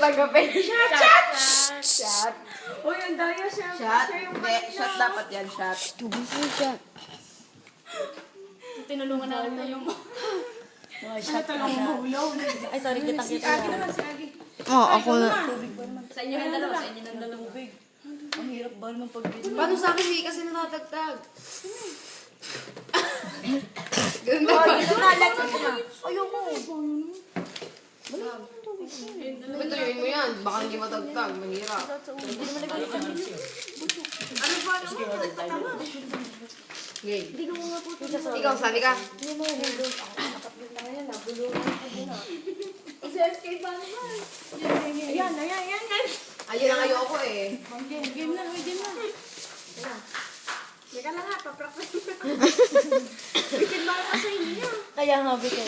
tatanggapin. Shot. Uy, ang daya siya. Shot. Siya yung Hindi, shot dapat yan, shot. Tinulungan na lang mo. Talong mahulog. Ay, sorry, kitang kita. Agi naman, si Agi. Ako na. Sa inyo ng dalawa, sa inyo ng dalawa. Ang hirap ba naman pag-video? Paano sa akin, hindi kasi natatagtag. Ito na, let's go na. Ayoko. Bituyuin mo yan. Baka hindi matagtag. Mahirap. Ano ba? Game. Ikaw, sali ka. Ayan. Ayun ang ayoko eh. Game na. Teka lang ha, papractice. Wicked ba ka sa inyo? Kaya nga, Bito.